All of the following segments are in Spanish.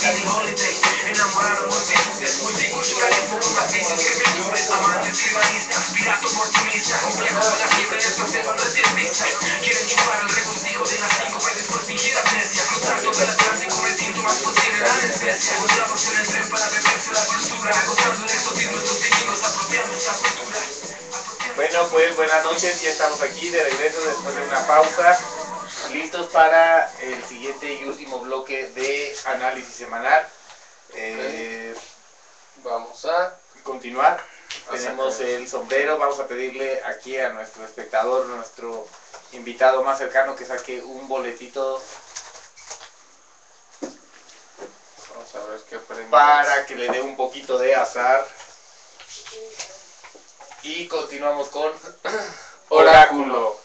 Enamorado, multiculturalismo con matices que virtudes, amantes, tribalistas, piratas, oportunistas, complejos de la fiebre, esto se van resististas. Quieren chupar el regocijo de las 5 para después fingir amnesia, cruzar todo el Atlántico, el instinto más posible, la anestesia. Montados en el tren para beberse la dulzura, gozando el exotismo, estos vikingos apropiando esta cultura. Bueno, pues buenas noches, ya estamos aquí de regreso después de una pausa, listos para el siguiente y último bloque de análisis semanal. Vamos a continuar. Tenemos el sombrero, vamos a pedirle aquí a nuestro espectador, nuestro invitado más cercano, que saque un boletito Vamos a ver qué premio para que le dé un poquito de azar. Y continuamos con Oráculo.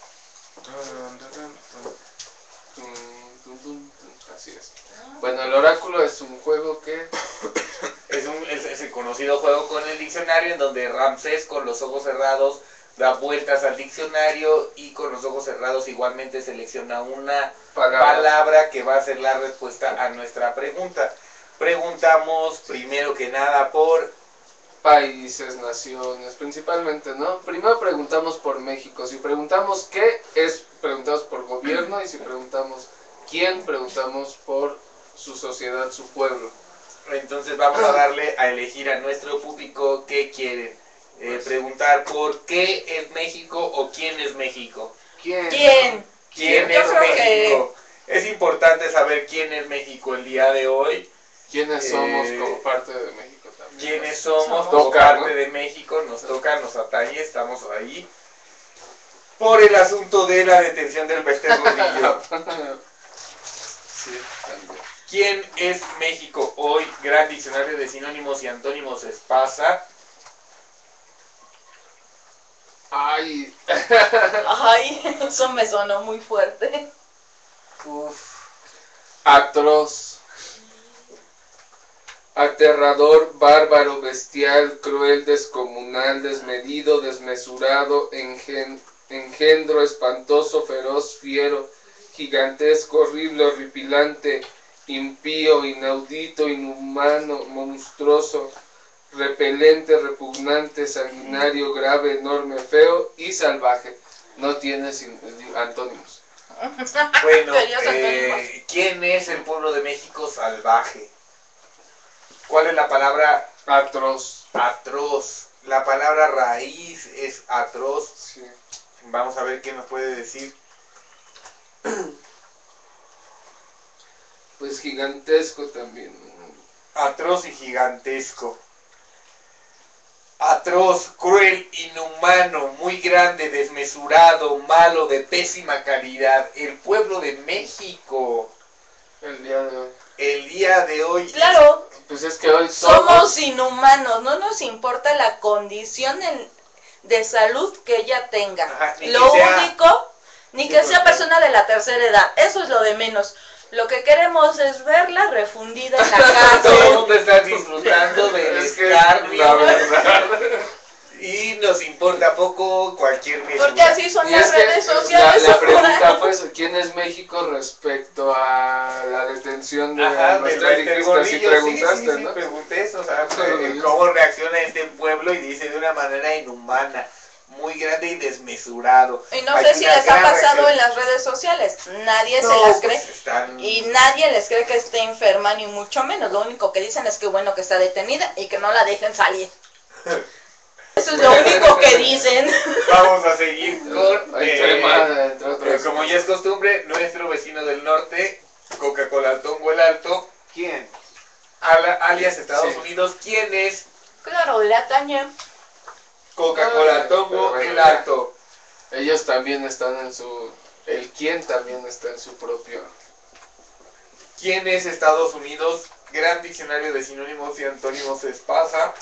Así es. Bueno, el Oráculo es un juego que Es el conocido juego con el diccionario, en donde Ramsés con los ojos cerrados da vueltas al diccionario y con los ojos cerrados igualmente selecciona una palabra que va a ser la respuesta a nuestra pregunta. Preguntamos primero que nada por países, naciones, principalmente, ¿no? Primero preguntamos por México. Si preguntamos qué es, preguntamos por gobierno, y si preguntamos quién, preguntamos por su sociedad, su pueblo. Entonces vamos a darle a elegir a nuestro público qué quieren. Preguntar por qué es México o quién es México. ¿Quién? ¿Quién Yo es creo México? Es importante saber quién es México el día de hoy. ¿Quiénes somos como parte de México también? ¿Quiénes somos como Toca, parte ¿no? de México? Nos toca, nos atañe, estamos ahí. Por el asunto de la detención del Bester Gordillo. Sí, también. ¿Quién es México hoy? Gran diccionario de sinónimos y antónimos Espasa. Ay, Ay, eso me sonó muy fuerte. atroz, aterrador, bárbaro, bestial, cruel, descomunal, desmedido, desmesurado, engendro, espantoso, feroz, fiero, gigantesco, horrible, horripilante, impío, inaudito, inhumano, monstruoso, repelente, repugnante, sanguinario, grave, enorme, feo y salvaje. No tiene antónimos. Bueno, ¿Querías antónimos? ¿quién es el pueblo de México salvaje? ¿Cuál es la palabra Atroz. atroz? La palabra raíz es atroz. Sí. Vamos a ver qué nos puede decir. Pues gigantesco también. Atroz y gigantesco. Atroz, cruel, inhumano, muy grande, desmesurado, malo, de pésima calidad. El pueblo de México. El día de hoy. El día de hoy. Claro, Pues es que hoy somos inhumanos, no nos importa la condición de salud que ella tenga. Ajá, ni Lo que sea- único, ni que sea persona de la tercera edad, eso es lo de menos. Lo que queremos es verla refundida en la Todo el cárcel. mundo está disfrutando del Es que escarnio. la verdad. Y nos importa poco cualquier mesura. Porque así son Y las es que redes sociales. la ahora. pregunta fue eso, ¿quién es México respecto a la detención de Ajá, del nuestra Bester dijiste? Gordillo. Así preguntaste, sí, ¿no? pregunté eso, o sea, cómo reacciona este pueblo, y dice de una manera inhumana, muy grande y desmesurado. Y no Hay sé si una les ha gran pasado reacción. en las redes sociales. Nadie se No, las pues, cree. están- Y nadie les cree que esté enferma, ni mucho menos. Lo único que dicen es que bueno que está detenida y que no la dejen salir. Eso es lo único que dicen. Vamos a seguir con, Entre otras como cosas. ya es costumbre, nuestro vecino del norte, Coca-Cola Tongo el Alto, ¿Quién? alias Estados Sí. Unidos. ¿Quién es Claro, le atañe. Coca-Cola Ay, Tongo pero bueno, el ya. Alto? Ellos también están en su... El quién también está en su propio... ¿Quién es Estados Unidos? Gran diccionario de sinónimos y antónimos Espasa.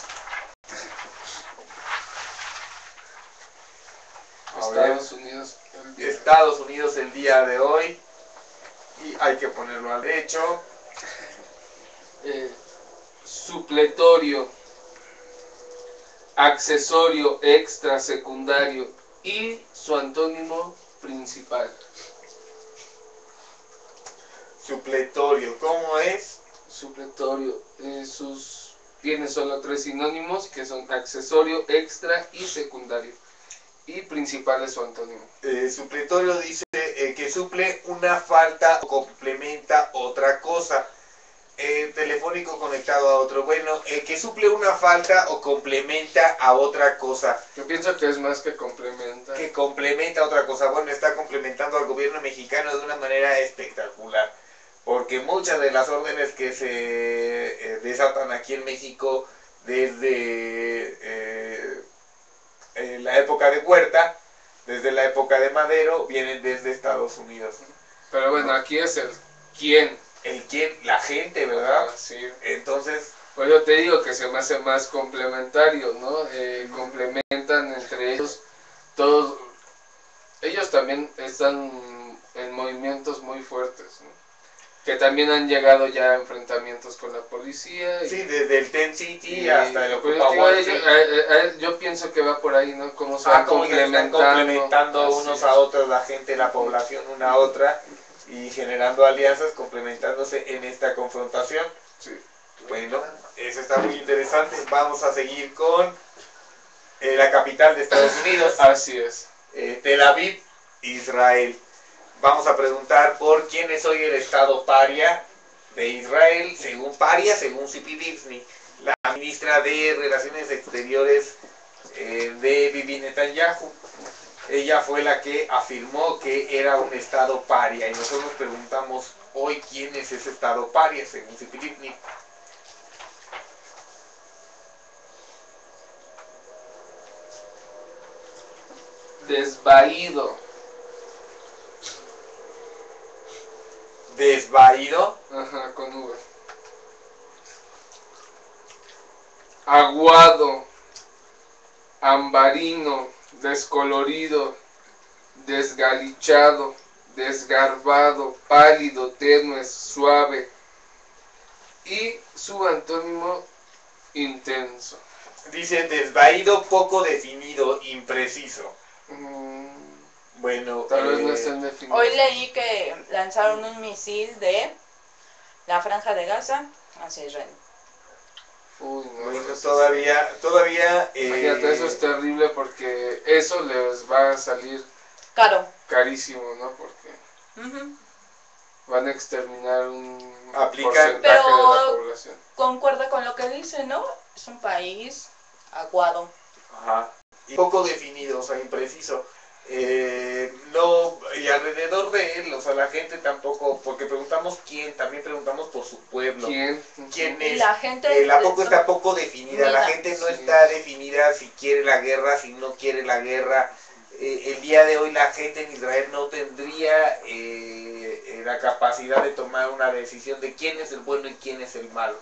A ver. Estados Unidos. el día. Estados Unidos el día de hoy. Y hay que ponerlo al derecho. Supletorio, accesorio, extra, secundario y su antónimo principal. Supletorio. ¿Cómo es? Supletorio. Tiene solo 3 sinónimos que son accesorio, extra y secundario. Y principal es su antónimo. Supletorio dice que suple una falta o complementa otra cosa. Telefónico conectado a otro. Bueno, que suple una falta o complementa a otra cosa. Yo pienso que es más que complementa. Que complementa a otra cosa. Bueno, está complementando al gobierno mexicano de una manera espectacular. Porque muchas de las órdenes que se desatan aquí en México desde la época de Huerta, desde la época de Madero, vienen desde Estados Unidos. Pero bueno, ¿no? Aquí es el quién. El quién, la gente, ¿verdad? Sí. Entonces, pues yo te digo que se me hace más complementario, ¿no? Complementan entre ellos todos. Ellos también están en movimientos muy fuertes, ¿no? Que también han llegado ya a enfrentamientos con la policía. Sí, desde el Ten City hasta el Ocupa pues, Wall Street. yo pienso que va por ahí, ¿no? Cómo se van Como ya están complementando así unos es. a otros, la gente, la población una a otra, y generando alianzas, complementándose en esta confrontación. Sí. Bueno, eso está muy interesante. Vamos a seguir con la capital de Estados Unidos, Así es. Tel Aviv, Israel. Vamos a preguntar por quién es hoy el estado paria de Israel, según paria, según Tzipi Livni, la ministra de Relaciones Exteriores de Bibi Netanyahu. Ella fue la que afirmó que era un estado paria, y nosotros nos preguntamos hoy quién es ese estado paria, según Tzipi Livni. Desvaído. Desvaído. Ajá, con V. Aguado. Ambarino. Descolorido. Desgalichado. Desgarbado. Pálido. Tenue. Suave. Y su antónimo, intenso. Dice desvaído, poco definido, impreciso. Bueno, Tal vez no estén definidos. Hoy leí que lanzaron un misil de la Franja de Gaza hacia Israel. Uy, no, bueno, eso todavía imagínate, eso es terrible porque eso les va a salir Caro. carísimo, ¿no? Porque Ujú. van a exterminar un Aplican- porcentaje de la Pero población. concuerda con lo que dice, ¿no? Es un país aguado. Ajá. Y poco definido, o sea, impreciso. No, y alrededor de él, o sea, la gente tampoco, porque preguntamos quién, también preguntamos por su pueblo. ¿Quién? ¿Quién Y es? la gente Está poco definida, la gente no Sí. está definida si quiere la guerra, si no quiere la guerra. El día de hoy la gente en Israel no tendría la capacidad de tomar una decisión de quién es el bueno y quién es el malo.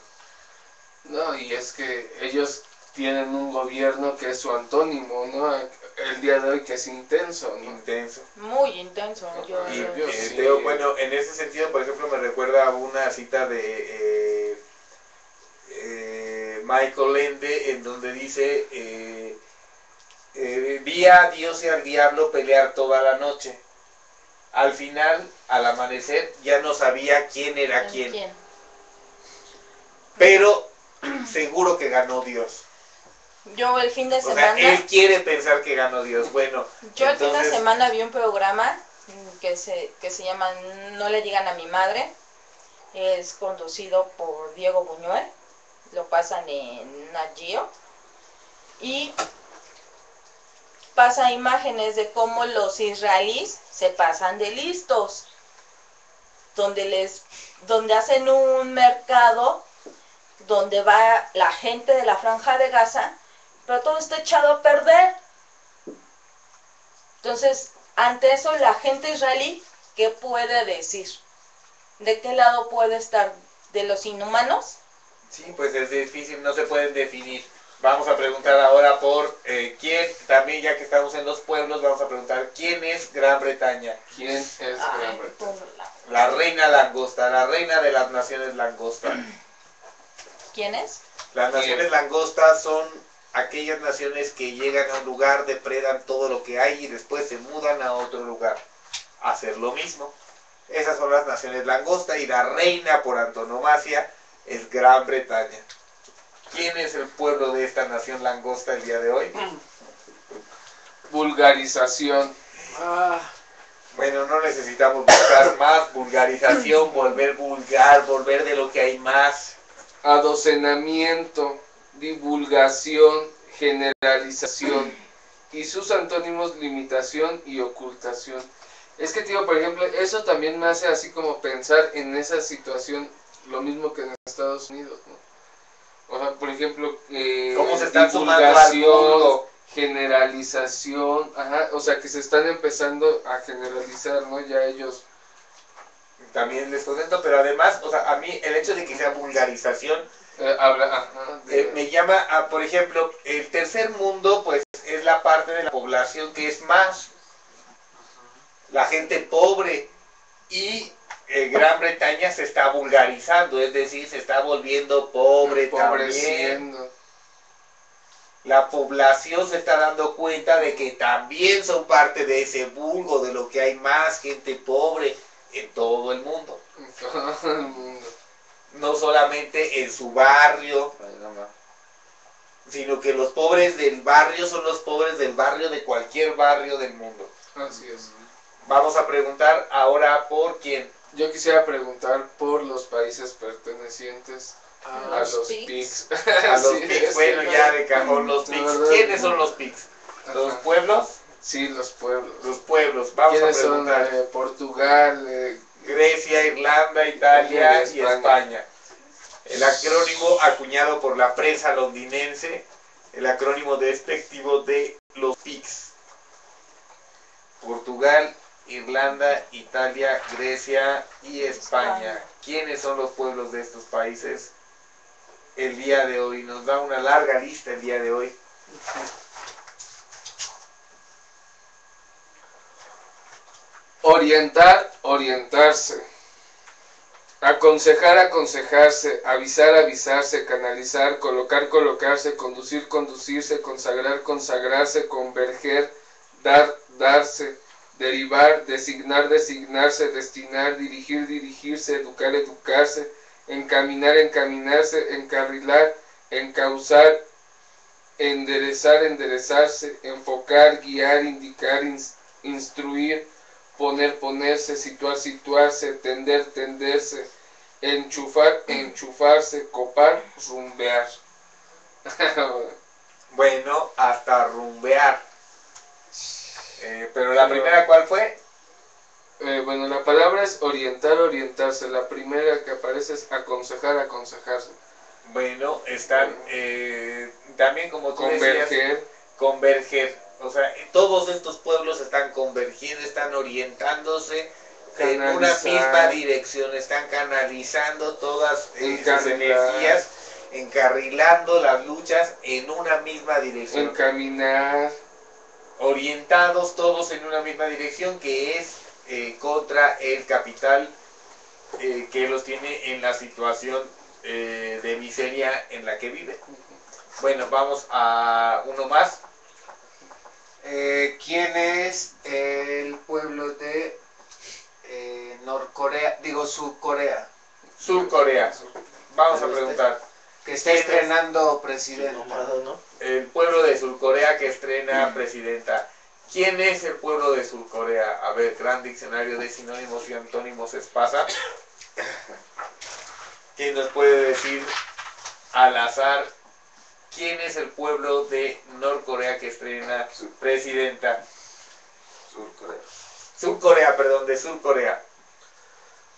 No, y es que ellos tienen un gobierno que es su antónimo, ¿no? El día de hoy que es intenso, ¿no? Intenso. muy intenso. Y Sí. bueno, en ese sentido, por ejemplo, me recuerda a una cita de Michael Ende, en donde dice, vi a Dios y al diablo pelear toda la noche. Al final, al amanecer, ya no sabía quién era quién. Pero seguro que ganó Dios. Yo el fin de O sea, semana, él quiere pensar que ganó Dios. Bueno, yo el fin de entonces, semana vi un programa que se llama No le digan a mi madre. Es conducido por Diego Buñuel. Lo pasan en Nat Geo. Y pasa imágenes de cómo los israelíes se pasan de listos. Donde hacen un mercado donde va la gente de la Franja de Gaza, pero todo está echado a perder. Entonces, ante eso, la gente israelí, ¿qué puede decir? ¿De qué lado puede estar? ¿De los inhumanos? sí, pues es difícil, no se pueden definir. Vamos a preguntar ahora por quién, también ya que estamos en los pueblos, vamos a preguntar quién es Gran Bretaña. ¿Quién es Gran Bretaña? La reina langosta, la reina de las naciones langosta. ¿Quién es? Las naciones langostas son aquellas naciones que llegan a un lugar, depredan todo lo que hay y después se mudan a otro lugar a hacer lo mismo. Esas son las naciones langosta, y la reina por antonomasia es Gran Bretaña. ¿Quién es el pueblo de esta nación langosta el día de hoy? Vulgarización. Bueno, no necesitamos buscar más vulgarización, volver vulgar, volver de lo que hay más. Adocenamiento, divulgación, generalización y sus antónimos limitación y ocultación. Es que, tío, por ejemplo, eso también me hace así como pensar en esa situación, lo mismo que en Estados Unidos, ¿no? O sea, por ejemplo, ¿Cómo se están sumando al mundo? Generalización, ajá, o sea, que se están empezando a generalizar, ¿no? Ya ellos. También les comento, pero además, o sea, a mí el hecho de que sea vulgarización me llama a, por ejemplo, el tercer mundo, pues es la parte de la población que es más la gente pobre, y Gran Bretaña se está vulgarizando, es decir, se está volviendo pobre también. La población se está dando cuenta de que también son parte de ese vulgo, de lo que hay más gente pobre en todo el mundo. En todo el mundo. No solamente en su barrio, sino que los pobres del barrio son los pobres del barrio de cualquier barrio del mundo. Así es. Vamos a preguntar ahora por quién. Yo quisiera preguntar por los países pertenecientes a los PICs. A los PICs, bueno, ya de cajón los PICs. ¿Quiénes son los PICs? ¿Los pueblos? Sí, los pueblos. Los pueblos, vamos a preguntar. ¿Quiénes son? Portugal, Grecia, Irlanda, Italia y España. El acrónimo acuñado por la prensa londinense, el acrónimo despectivo de los PICs. Portugal, Irlanda, Italia, Grecia y España. ¿Quiénes son los pueblos de estos países? El día de hoy nos da una larga lista el día de hoy. Orientar, orientarse. Aconsejar, aconsejarse. Avisar, avisarse. Canalizar, colocar, colocarse. Conducir, conducirse. Consagrar, consagrarse. Converger, dar, darse. Derivar, designar, designarse. Destinar, dirigir, dirigirse. Educar, educarse. Encaminar, encaminarse. Encarrilar, encauzar. Enderezar, enderezarse. Enfocar, guiar, indicar, instruir. Poner, ponerse, situar, situarse, tender, tenderse, enchufar, enchufarse, copar, rumbear. Bueno, hasta rumbear. Pero la primera, ¿cuál fue? Bueno, la palabra es orientar, orientarse. La primera que aparece es aconsejar, aconsejarse. Bueno, están también, como tú decías, converger. O sea, todos estos pueblos están convergiendo, están orientándose en una misma dirección, están canalizando todas sus energías, encarrilando las luchas en una misma dirección. Encaminar. Orientados todos en una misma dirección, que es contra el capital que los tiene en la situación de miseria en la que viven. Bueno, vamos a uno más. ¿Quién es el pueblo de Norcorea? Digo, Surcorea. Surcorea. Vamos a preguntar. Que está estrenando presidente. El pueblo de Surcorea que estrena presidenta. ¿Quién es el pueblo de Surcorea? A ver, gran diccionario de sinónimos y antónimos Espasa. ¿Quién nos puede decir al azar quién es el pueblo de Norcorea que estrena presidenta? Surcorea, perdón, de Surcorea.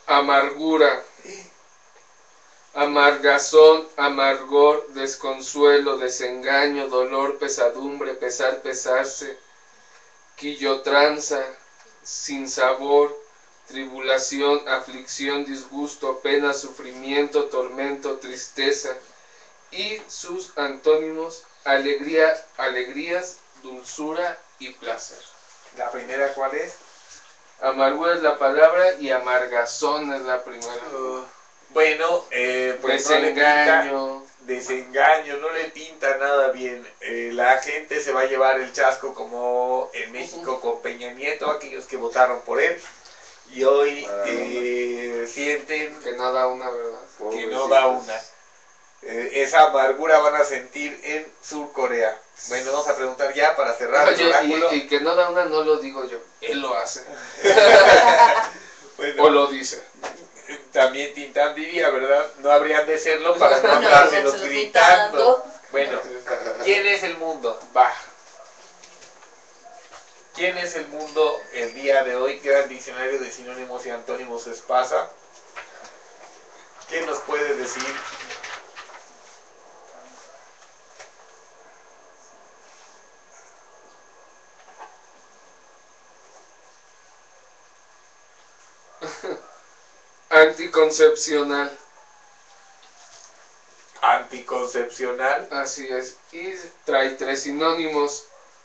Amargura. Amargazón, amargor, desconsuelo, desengaño, dolor, pesadumbre, pesar, pesarse, quillotranza, sinsabor, tribulación, aflicción, disgusto, pena, sufrimiento, tormento, tristeza. Y sus antónimos, alegría, alegrías, dulzura y placer. ¿La primera cuál es? Amargura es la palabra y amargazón es la primera. Bueno, pues desengaño. Desengaño, no le pinta nada bien. La gente se va a llevar el chasco como en México con Peña Nieto, aquellos que votaron por él. y hoy sienten Que no da una, ¿verdad? que no da una. Esa amargura van a sentir en Surcorea. Bueno, vamos a preguntar ya para cerrar el Oye, oráculo. y que no da una no lo digo yo, él lo hace. Bueno, O lo dice. también Tintán diría, ¿verdad? No habrían de serlo para no No, andárselos no, gritando. Bueno, ¿quién es el mundo? Va. ¿Quién es el mundo el día de hoy? Gran diccionario de sinónimos y antónimos Espasa. ¿Qué nos puede decir? Anticoncepcional. Anticoncepcional. Así es. Y trae 3 sinónimos: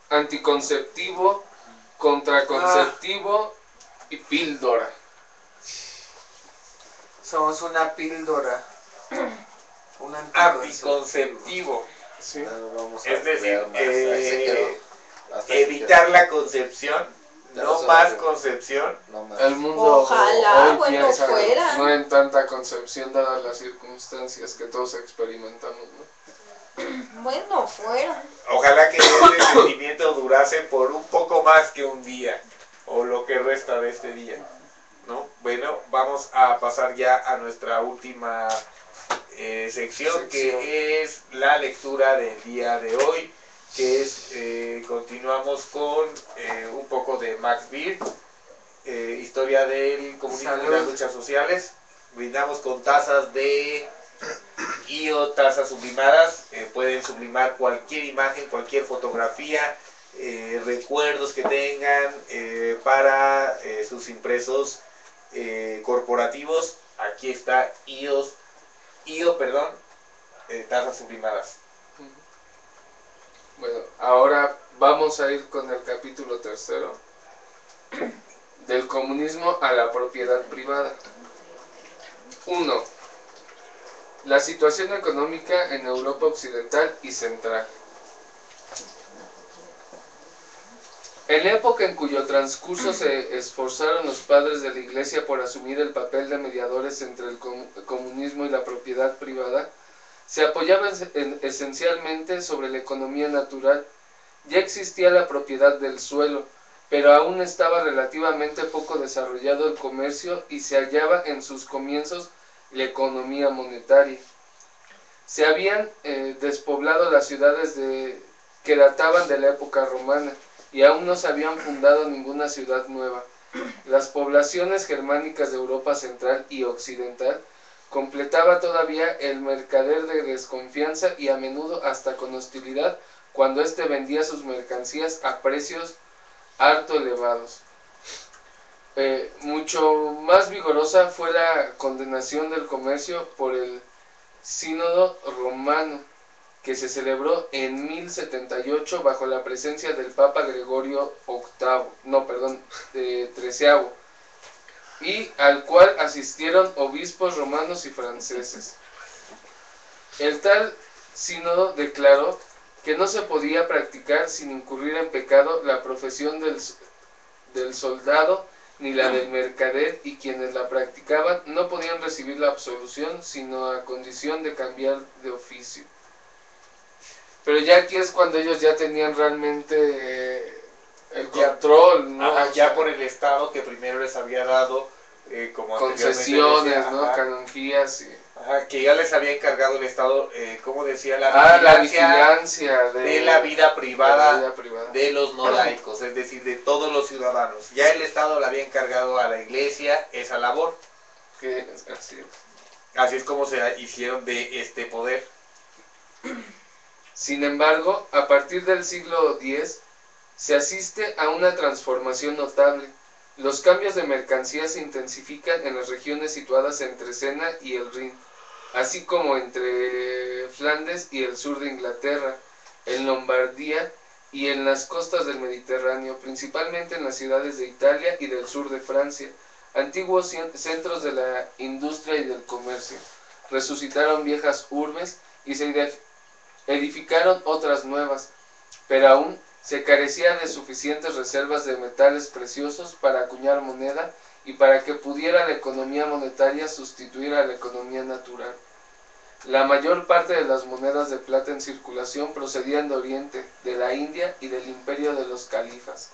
anticonceptivo, contraconceptivo y píldora. Somos una píldora. Un Anticonceptivo. ¿Sí? Es decir, Hasta evitar la concepción, Ya no no más se- concepción. No más. El mundo Ojalá, hoy bueno, piensa fuera. no en tanta concepción dadas las circunstancias que todos experimentamos, ¿no? Bueno, fuera. Ojalá que este sentimiento durase por un poco más que un día, o lo que resta de este día, ¿no? Bueno, vamos a pasar ya a nuestra última sección, que es la lectura del día de hoy, que es, continuamos con un poco de Max Beer, historia del comunismo y las luchas sociales. Brindamos con tazas de IO, tazas sublimadas. Pueden sublimar cualquier imagen, cualquier fotografía, recuerdos que tengan para sus impresos corporativos. Aquí está tazas sublimadas. Bueno, ahora vamos a ir con el capítulo 3, del comunismo a la propiedad privada. 1. La situación económica en Europa Occidental y Central. En la época en cuyo transcurso se esforzaron los padres de la Iglesia por asumir el papel de mediadores entre el comunismo y la propiedad privada, se apoyaba esencialmente sobre la economía natural. Ya existía la propiedad del suelo, pero aún estaba relativamente poco desarrollado el comercio y se hallaba en sus comienzos la economía monetaria. Se habían despoblado las ciudades que databan de la época romana y aún no se habían fundado ninguna ciudad nueva. Las poblaciones germánicas de Europa Central y Occidental completaba todavía el mercader de desconfianza y a menudo hasta con hostilidad cuando éste vendía sus mercancías a precios harto elevados. Mucho más vigorosa fue la condenación del comercio por el Sínodo Romano, que se celebró en 1078 bajo la presencia del Papa Gregorio XIII, y al cual asistieron obispos romanos y franceses. El tal sínodo declaró que no se podía practicar sin incurrir en pecado la profesión del soldado ni la del mercader, y quienes la practicaban no podían recibir la absolución sino a condición de cambiar de oficio. Pero ya aquí es cuando ellos ya tenían realmente el control, ¿no? Ajá, ya por el Estado que primero les había dado como concesiones, decía, ¿no? ajá, Canonjías y... ajá, que ya les había encargado el Estado, como decía, la vigilancia de la vida privada, de la vida privada de los no laicos, es decir, de todos los ciudadanos. Ya el Estado le había encargado a la Iglesia esa labor. Así es como se hicieron de este poder. Sin embargo, a partir del siglo X se asiste a una transformación notable. Los cambios de mercancías se intensifican en las regiones situadas entre Sena y el Rin, así como entre Flandes y el sur de Inglaterra, en Lombardía y en las costas del Mediterráneo, principalmente en las ciudades de Italia y del sur de Francia, antiguos centros de la industria y del comercio. Resucitaron viejas urbes y se edificaron otras nuevas, pero aún se carecía de suficientes reservas de metales preciosos para acuñar moneda y para que pudiera la economía monetaria sustituir a la economía natural. La mayor parte de las monedas de plata en circulación procedían de Oriente, de la India y del imperio de los califas.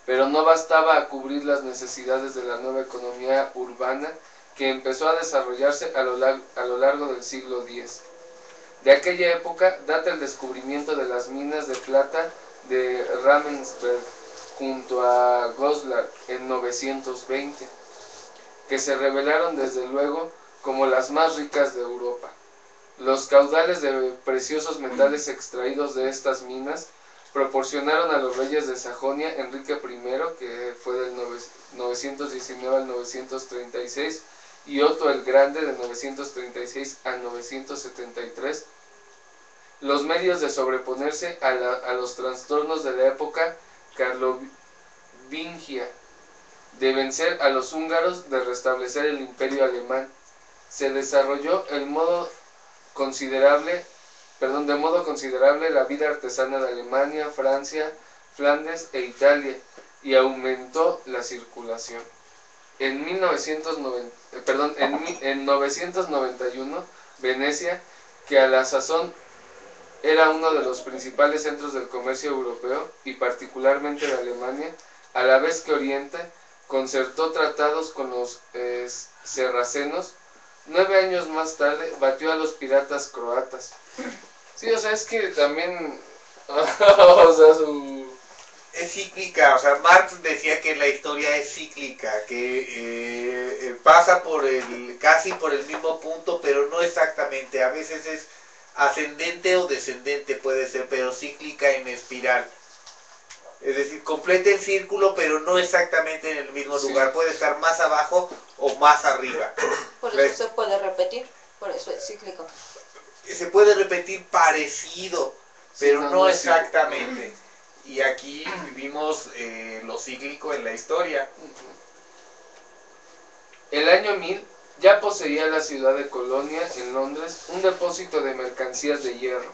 Pero no bastaba a cubrir las necesidades de la nueva economía urbana que empezó a desarrollarse a lo largo del siglo X. De aquella época data el descubrimiento de las minas de plata de Ravensberg junto a Goslar en 920, que se revelaron desde luego como las más ricas de Europa. Los caudales de preciosos metales extraídos de estas minas proporcionaron a los reyes de Sajonia, Enrique I, que fue del 919 al 936, y Otto el Grande de 936 a 973, los medios de sobreponerse a los trastornos de la época carlovingia, de vencer a los húngaros, de restablecer el imperio alemán. Se desarrolló de modo considerable la vida artesana de Alemania, Francia, Flandes e Italia, y aumentó la circulación. En 991, Venecia, que a la sazón era uno de los principales centros del comercio europeo, y particularmente de Alemania, a la vez que Oriente, concertó tratados con los sarracenos. 9 años más tarde batió a los piratas croatas. Sí, o sea, es que también, o sea, es cíclica, o sea, Marx decía que la historia es cíclica, que pasa casi por el mismo punto, pero no exactamente, a veces es ascendente o descendente puede ser, pero cíclica en espiral. Es decir, completa el círculo, pero no exactamente en el mismo lugar, puede estar más abajo o más arriba. Por eso se puede repetir, por eso es cíclico. Se puede repetir parecido, pero no exactamente. Y aquí vivimos lo cíclico en la historia. El año 1000 ya poseía la ciudad de Colonia, en Londres, un depósito de mercancías de hierro.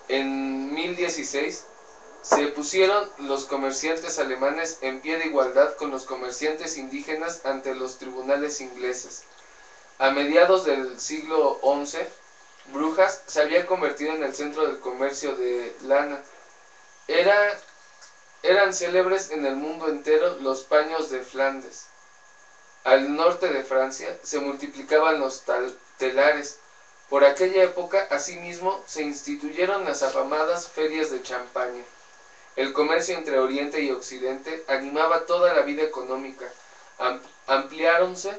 En 1016 se pusieron los comerciantes alemanes en pie de igualdad con los comerciantes indígenas ante los tribunales ingleses. A mediados del siglo XI, Brujas se había convertido en el centro del comercio de lana. Eran célebres en el mundo entero los paños de Flandes. Al norte de Francia se multiplicaban los telares. Por aquella época, asimismo, se instituyeron las afamadas ferias de Champaña. El comercio entre Oriente y Occidente animaba toda la vida económica. Ampliáronse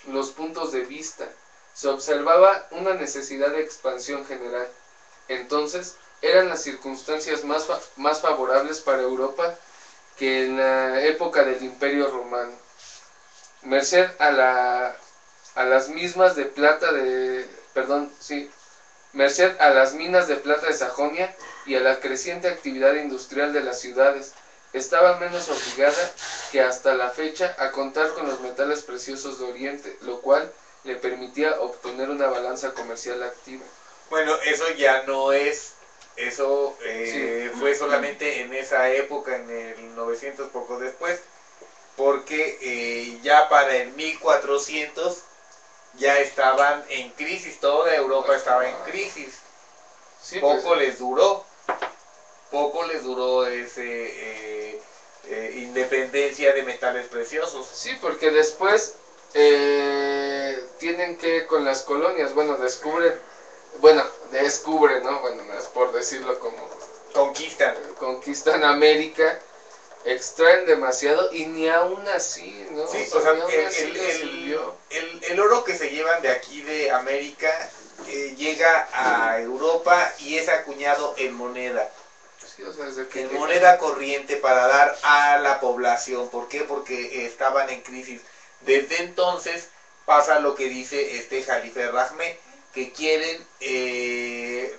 los puntos de vista. Se observaba una necesidad de expansión general. Entonces, eran las circunstancias más favorables para Europa que en la época del Imperio Romano. Merced a las mismas de plata merced a las minas de plata de Sajonia y a la creciente actividad industrial de las ciudades, estaba menos obligada que hasta la fecha a contar con los metales preciosos de Oriente, lo cual le permitía obtener una balanza comercial activa. Bueno, eso ya no es, eso fue solamente en esa época, en el 900, poco después, porque ya para el 1400 ya estaban en crisis, toda Europa estaba en crisis. Sí, poco les duró ese independencia de metales preciosos. Sí, porque después tienen que con las colonias, descubren, ¿no? Es por decirlo como conquistan América, extraen demasiado y ni aún así, ¿no? Sí, o sea, el oro que se llevan de aquí de América llega a Europa y es acuñado en moneda. Sí, o sea, en moneda corriente para dar a la población. ¿Por qué? Porque estaban en crisis. Desde entonces pasa lo que dice este Jalife Rahme, que quieren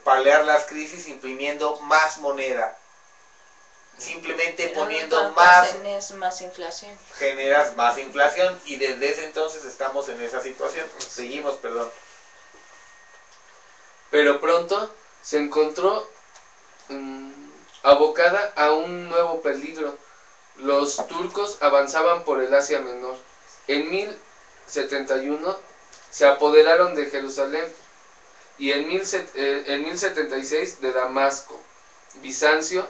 paliar las crisis imprimiendo más moneda. Simplemente poniendo más inflación. Generas más inflación y desde ese entonces estamos en esa situación. Seguimos, perdón. Pero pronto se encontró abocada a un nuevo peligro. Los turcos avanzaban por el Asia Menor. En 1071 se apoderaron de Jerusalén y en 1076 de Damasco. Bizancio,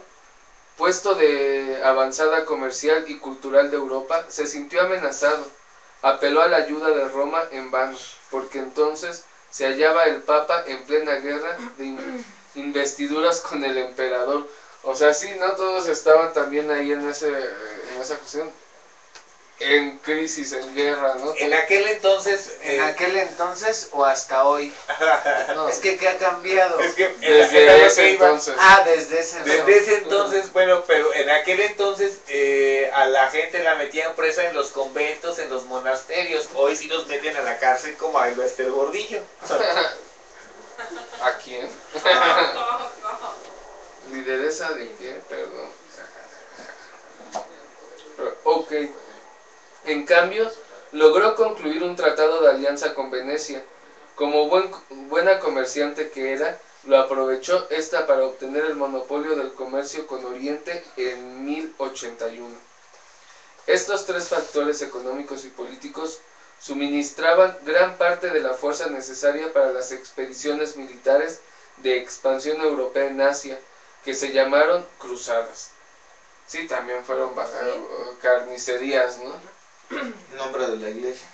puesto de avanzada comercial y cultural de Europa, se sintió amenazado. Apeló a la ayuda de Roma en vano, porque entonces se hallaba el Papa en plena guerra de investiduras con el emperador. O sea, sí, no todos estaban también ahí en esa cuestión, en crisis, en guerra, ¿no? En aquel entonces... ¿En aquel entonces o hasta hoy? No, Es que ¿qué ha cambiado? Es que desde ese entonces. Ah, desde ese Desde ese entonces, bueno, pero en aquel entonces a la gente la metían presa en los conventos, en los monasterios. Hoy sí nos meten a la cárcel como a Lester Gordillo. ¿A quién? ¿Lideresa de qué? Perdón. Ok. En cambio, logró concluir un tratado de alianza con Venecia. Como buena comerciante que era, lo aprovechó esta para obtener el monopolio del comercio con Oriente en 1081. Estos tres factores económicos y políticos suministraban gran parte de la fuerza necesaria para las expediciones militares de expansión europea en Asia, que se llamaron cruzadas. Sí, también fueron carnicerías, ¿no? En nombre de la iglesia.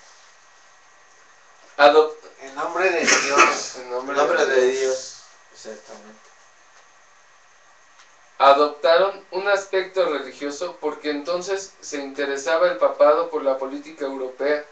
Adop- En nombre de Dios. en En nombre nombre de de Dios. Dios. Exactamente. Adoptaron un aspecto religioso porque entonces se interesaba el papado por la política europea